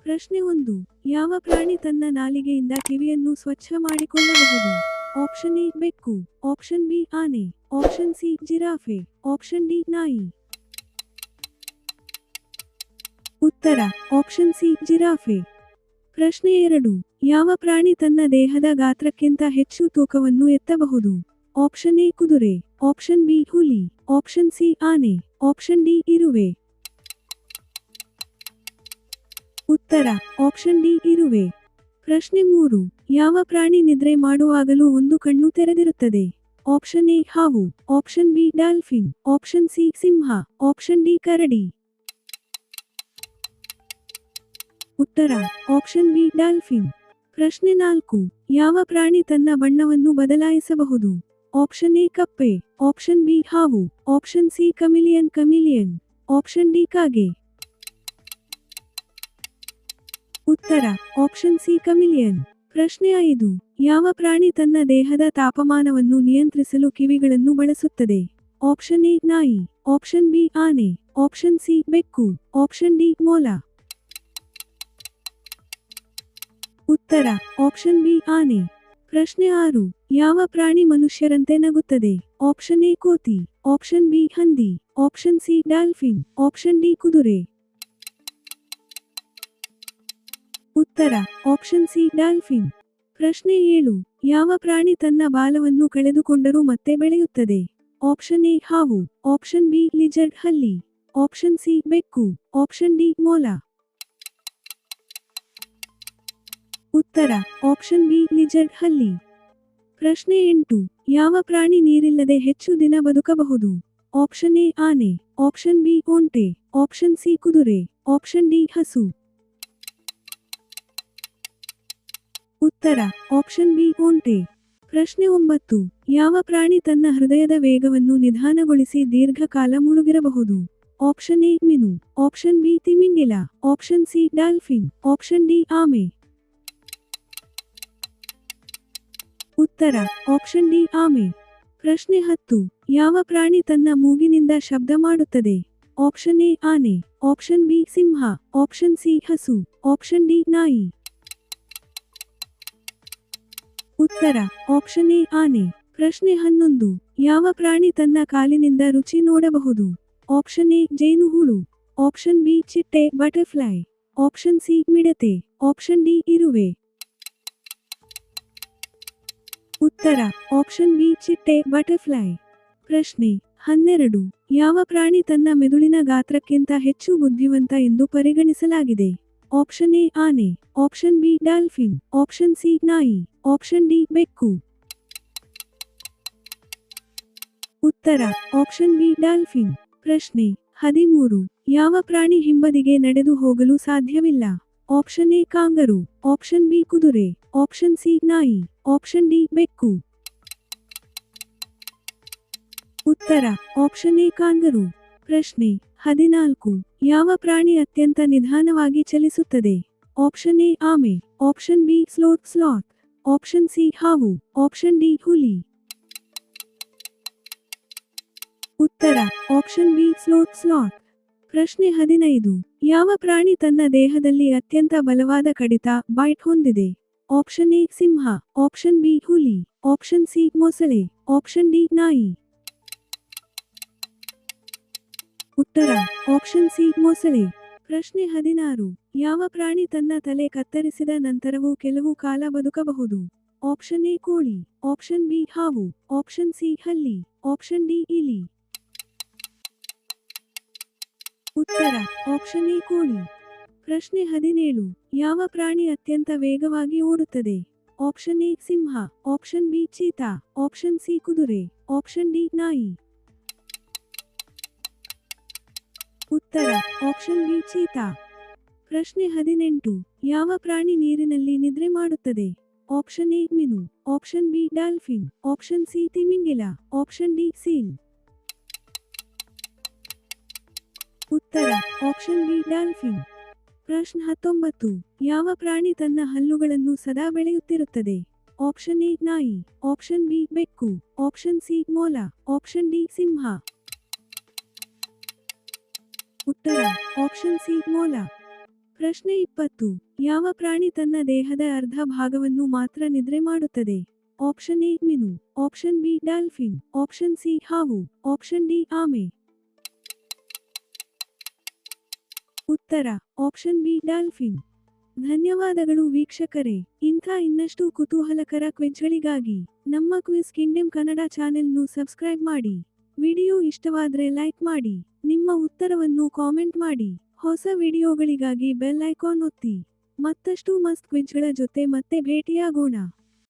ಪ್ರಶ್ನೆ 1. ಯಾವ ಪ್ರಾಣಿ ತನ್ನ ನಾಲಿಗೆಯಿಂದ ಕಿವಿಯನ್ನು ಸ್ವಚ್ಛ ಮಾಡಿಕೊಳ್ಳಬಹುದು? ಆಪ್ಷನ್ ಎ ಬೆಕ್ಕು, ಆಪ್ಷನ್ ಬಿ ಆನೆ, option C giraffe, option D ನಾಯಿ. ಉತ್ತರ ಆಪ್ಷನ್ ಸಿ ಜಿರಾಫೆ. ಪ್ರಶ್ನೆ 2. ಯಾವ ಪ್ರಾಣಿ ತನ್ನ ದೇಹದ ಗಾತ್ರಕ್ಕಿಂತ ಹೆಚ್ಚು ತೂಕವನ್ನು ಎತ್ತಬಹುದು? ಆಪ್ಷನ್ ಎ ಕುದುರೆ, ಆಪ್ಷನ್ ಬಿ ಹುಲಿ, ಆಪ್ಷನ್ ಸಿ ಆನೆ, ಆಪ್ಷನ್ ಡಿ ಇರುವೆ. ಉತ್ತರ ಆಪ್ಷನ್ ಡಿ ಇರುವೆ. ಪ್ರಶ್ನೆ 3. ಯಾವ ಪ್ರಾಣಿ ನಿದ್ರೆ ಮಾಡುವಾಗಲೂ ಒಂದು ಕಣ್ಣು ತೆರೆದಿರುತ್ತದೆ? ಆಪ್ಷನ್ ಎ ಹಾವು, option B dolphin, option C ಸಿಂಹ, ಆಪ್ಷನ್ ಡಿ ಕರಡಿ. ಉತ್ತರ ಆಪ್ಷನ್ ಬಿ ಡಾಲ್ಫಿನ್. ಪ್ರಶ್ನೆ 4. ಯಾವ ಪ್ರಾಣಿ ತನ್ನ ಬಣ್ಣವನ್ನು ಬದಲಾಯಿಸಬಹುದು? ಆಪ್ಷನ್ ಎ ಕಪ್ಪೆ, ಆಪ್ಷನ್ ಬಿ ಹಾವು, ಆಪ್ಷನ್ ಸಿ ಕಮಿಲಿಯನ್, ಆಪ್ಷನ್ ಡಿ ಕಾಗೆ. ಉತ್ತರ ಆಪ್ಷನ್ ಸಿ ಕಮಿಲಿಯನ್. ಪ್ರಶ್ನೆ 5. ಯಾವ ಪ್ರಾಣಿ ತನ್ನ ದೇಹದ ತಾಪಮಾನವನ್ನು ನಿಯಂತ್ರಿಸಲು ಕಿವಿಗಳನ್ನು ಬಳಸುತ್ತದೆ? ಆಪ್ಷನ್ ಎ ನಾಯಿ, ಆಪ್ಷನ್ ಬಿ ಆನೆ, ಆಪ್ಷನ್ ಸಿ ಬೆಕ್ಕು, ಆಪ್ಷನ್ ಡಿ ಮೊಲ. ಉತ್ತರ ಆಪ್ಷನ್ ಬಿ ಆನೆ. ಪ್ರಶ್ನೆ 6. ಯಾವ ಪ್ರಾಣಿ ಮನುಷ್ಯರಂತೆ ನಗುತ್ತದೆ? ಆಪ್ಷನ್ ಎ ಕೋತಿ, ಆಪ್ಷನ್ ಬಿ ಹಂದಿ, option C dolphin, option D ಕುದುರೆ. ಉತ್ತರ ಆಪ್ಷನ್ ಸಿ ಡಾಲ್ಫಿನ್. ಪ್ರಶ್ನೆ 7. ಯಾವ ಪ್ರಾಣಿ ತನ್ನ ಬಾಲವನ್ನು ಕಳೆದುಕೊಂಡರೂ ಮತ್ತೆ ಬೆಳೆಯುತ್ತದೆ? ಆಪ್ಷನ್ ಎ ಹಾವು, ಆಪ್ಷನ್ ಬಿ ಲಿಜರ್ಡ್ ಹಲ್ಲಿ, ಆಪ್ಷನ್ ಸಿ ಬೆಕ್ಕು, ಆಪ್ಷನ್ ಡಿ ಮೊಲ. ಉತ್ತರ ಆಪ್ಷನ್ ಬಿ ಲಿಜರ್ಡ್ ಹಲ್ಲಿ. ಪ್ರಶ್ನೆ 8. ಯಾವ ಪ್ರಾಣಿ ನೀರಿಲ್ಲದೆ ಹೆಚ್ಚು ದಿನ ಬದುಕಬಹುದು? ಆಪ್ಷನ್ ಎ ಆನೆ, ಆಪ್ಷನ್ ಬಿ ಒಂಟೆ, ಆಪ್ಷನ್ ಸಿ ಕುದುರೆ, ಆಪ್ಷನ್ ಡಿ ಹಸು. ಉತ್ತರ ಆಪ್ಷನ್ ಬಿ ಒಂಟೆ. ಪ್ರಶ್ನೆ 9. ಯಾವ ಪ್ರಾಣಿ ತನ್ನ ಹೃದಯದ ವೇಗವನ್ನು ನಿಧಾನಗೊಳಿಸಿ ದೀರ್ಘಕಾಲ ಮುಳುಗಿರಬಹುದು? ಆಪ್ಷನ್ ಎ ಮೀನು, ಆಪ್ಷನ್ ಬಿ ತಿಮಿಂಗಿಲ, option C dolphin, option D ಆಮೆ. ಉತ್ತರ ಆಪ್ಷನ್ ಡಿ ಆಮೆ. ಪ್ರಶ್ನೆ 10. ಯಾವ ಪ್ರಾಣಿ ತನ್ನ ಮೂಗಿನಿಂದ ಶಬ್ದ ಮಾಡುತ್ತದೆ? ಆಪ್ಷನ್ ಎ ಆನೆ, ಆಪ್ಷನ್ ಬಿ ಸಿಂಹ, ಆಪ್ಷನ್ ಸಿ ಹಸು, ಆಪ್ಷನ್ ಡಿ ನಾಯಿ. ಉತ್ತರ ಆಪ್ಷನ್ ಎ ಆನೆ. ಪ್ರಶ್ನೆ 11. ಯಾವ ಪ್ರಾಣಿ ತನ್ನ ಕಾಲಿನಿಂದ ರುಚಿ ನೋಡಬಹುದು? ಆಪ್ಷನ್ ಎ ಜೇನುಹುಳು, ಆಪ್ಷನ್ ಬಿ ಚಿಟ್ಟೆ ಬಟರ್ಫ್ಲೈ, ಆಪ್ಷನ್ ಸಿ ಮಿಡತೆ, ಆಪ್ಷನ್ ಡಿ ಇರುವೆ. ಉತ್ತರ ಆಪ್ಷನ್ ಬಿ ಚಿಟ್ಟೆ ಬಟರ್ಫ್ಲೈ. ಪ್ರಶ್ನೆ 12. ಯಾವ ಪ್ರಾಣಿ ತನ್ನ ಮೆದುಳಿನ ಗಾತ್ರಕ್ಕಿಂತ ಹೆಚ್ಚು ಬುದ್ಧಿವಂತ ಎಂದು ಪರಿಗಣಿಸಲಾಗಿದೆ? ಆಪ್ಷನ್ ಎ ಆನೆ, option B dolphin, option C ನಾಯಿ, ಆಪ್ಷನ್ ಡಿ ಬೆಕ್ಕು. ಉತ್ತರ ಆಪ್ಷನ್ ಬಿ ಡಾಲ್ಫಿನ್. ಪ್ರಶ್ನೆ 13. ಯಾವ ಪ್ರಾಣಿ ಹಿಂಬದಿಗೆ ನಡೆದು ಹೋಗಲು ಸಾಧ್ಯವಿಲ್ಲ? Option A kangaroo, option B ಕುದುರೆ, ಆಪ್ಷನ್ ಸಿ ನಾಯಿ, ಆಪ್ಷನ್ ಡಿ ಬೆಕ್ಕು. ಉತ್ತರ ಆಪ್ಷನ್ ಎ ಕಾಂಗರು. ಪ್ರಶ್ನೆ 14. ಯಾವ ಪ್ರಾಣಿ ಅತ್ಯಂತ ನಿಧಾನವಾಗಿ ಚಲಿಸುತ್ತದೆ? ಆಪ್ಷನ್ ಎ ಆಮೆ, option B sloth, option C ಹಾವು, ಆಪ್ಷನ್ ಡಿ ಹುಲಿ. ಉತ್ತರ ಆಪ್ಷನ್ ಬಿ ಸ್ಲಾತ್. ಪ್ರಶ್ನೆ 15. ಯಾವ ಪ್ರಾಣಿ ತನ್ನ ದೇಹದಲ್ಲಿ ಅತ್ಯಂತ ಬಲವಾದ ಕಡಿತ ಬೈಟ್ ಹೊಂದಿದೆ? ಆಪ್ಷನ್ ಎ ಸಿಂಹ, ಆಪ್ಷನ್ ಬಿ ಹುಲಿ, ಆಪ್ಷನ್ ಸಿ ಮೊಸಳೆ, ಆಪ್ಷನ್ ಡಿ ನಾಯಿ. ಉತ್ತರ ಆಪ್ಷನ್ ಸಿ ಮೊಸಳೆ. ಪ್ರಶ್ನೆ 16. ಯಾವ ಪ್ರಾಣಿ ತನ್ನ ತಲೆ ಕತ್ತರಿಸಿದ ನಂತರವೂ ಕೆಲವು ಕಾಲ ಬದುಕಬಹುದು? ಆಪ್ಷನ್ ಎ ಕೋಳಿ, ಆಪ್ಷನ್ ಬಿ ಹಾವು, ಆಪ್ಷನ್ ಸಿ ಹಲ್ಲಿ, ಆಪ್ಷನ್ ಡಿ ಇಲಿ. ಉತ್ತರ ಆಪ್ಷನ್ ಎ ಕೋಳಿ. ಪ್ರಶ್ನೆ 17. ಯಾವ ಪ್ರಾಣಿ ಅತ್ಯಂತ ವೇಗವಾಗಿ ಓಡುತ್ತದೆ? ಆಪ್ಷನ್ ಎ ಸಿಂಹ, option B cheetah, option C ಕುದುರೆ, ಆಪ್ಷನ್ ಡಿ ನಾಯಿ. ಉತ್ತರ ಆಪ್ಷನ್ ಬಿ ಚೀತಾ. ಪ್ರಶ್ನೆ 18. ಯಾವ ಪ್ರಾಣಿ ನೀರಿನಲ್ಲಿ ನಿದ್ರೆ ಮಾಡುತ್ತದೆ? ಆಪ್ಷನ್ ಎ ಮೀನು, option B dolphin, option C ತಿಮಿಂಗಿಲ, ಆಪ್ಷನ್ ಡಿ ಸೀಲ್. ಉತ್ತರ ಆಪ್ಷನ್ ಬಿ ಡಾಲ್ಫಿನ್. ಪ್ರಶ್ನೆ 19. ಯಾವ ಪ್ರಾಣಿ ತನ್ನ ಹಲ್ಲುಗಳನ್ನು ಸದಾ ಬೆಳೆಯುತ್ತಿರುತ್ತದೆ? ಆಪ್ಷನ್ ಎ ನಾಯಿ, ಆಪ್ಷನ್ ಬಿ ಬೆಕ್ಕು, ಆಪ್ಷನ್ ಸಿ ಮೊಲ, ಆಪ್ಷನ್ ಡಿ ಸಿಂಹ. ಉತ್ತರ ಆಪ್ಷನ್ ಸಿ ಮೊಲ. ಪ್ರಶ್ನೆ 20. ಯಾವ ಪ್ರಾಣಿ ತನ್ನ ದೇಹದ ಅರ್ಧ ಭಾಗವನ್ನು ಮಾತ್ರ ನಿದ್ರೆ ಮಾಡುತ್ತದೆ? ಆಪ್ಷನ್ ಎ ಮೀನು, option B dolphin, option C ಹಾವು, ಆಪ್ಷನ್ ಡಿ ಆಮೆ. ಉತ್ತರ ಆಪ್ಷನ್ ಬಿ ಡಾಲ್ಫಿನ್. ಧನ್ಯವಾದಗಳು ವೀಕ್ಷಕರೇ. ಇಂಥ ಇನ್ನಷ್ಟು ಕುತೂಹಲಕರ ಕ್ವಿಜ್ಗಳಿಗಾಗಿ ನಮ್ಮ ಕ್ವಿಜ್ ಕಿಂಗ್ಡಮ್ ಕನ್ನಡ ಚಾನೆಲ್ನು ಸಬ್ಸ್ಕ್ರೈಬ್ ಮಾಡಿ. ವಿಡಿಯೋ ಇಷ್ಟವಾದ್ರೆ ಲೈಕ್ ಮಾಡಿ. ನಿಮ್ಮ ಉತ್ತರವನ್ನು ಕಾಮೆಂಟ್ ಮಾಡಿ. ಹೊಸ ವಿಡಿಯೋಗಳಿಗಾಗಿ ಬೆಲ್ ಐಕಾನ್ ಒತ್ತಿ. ಮತ್ತಷ್ಟು ಮಸ್ತ್ ಕ್ವಿಜ್ಗಳ ಜೊತೆ ಮತ್ತೆ ಭೇಟಿಯಾಗೋಣ.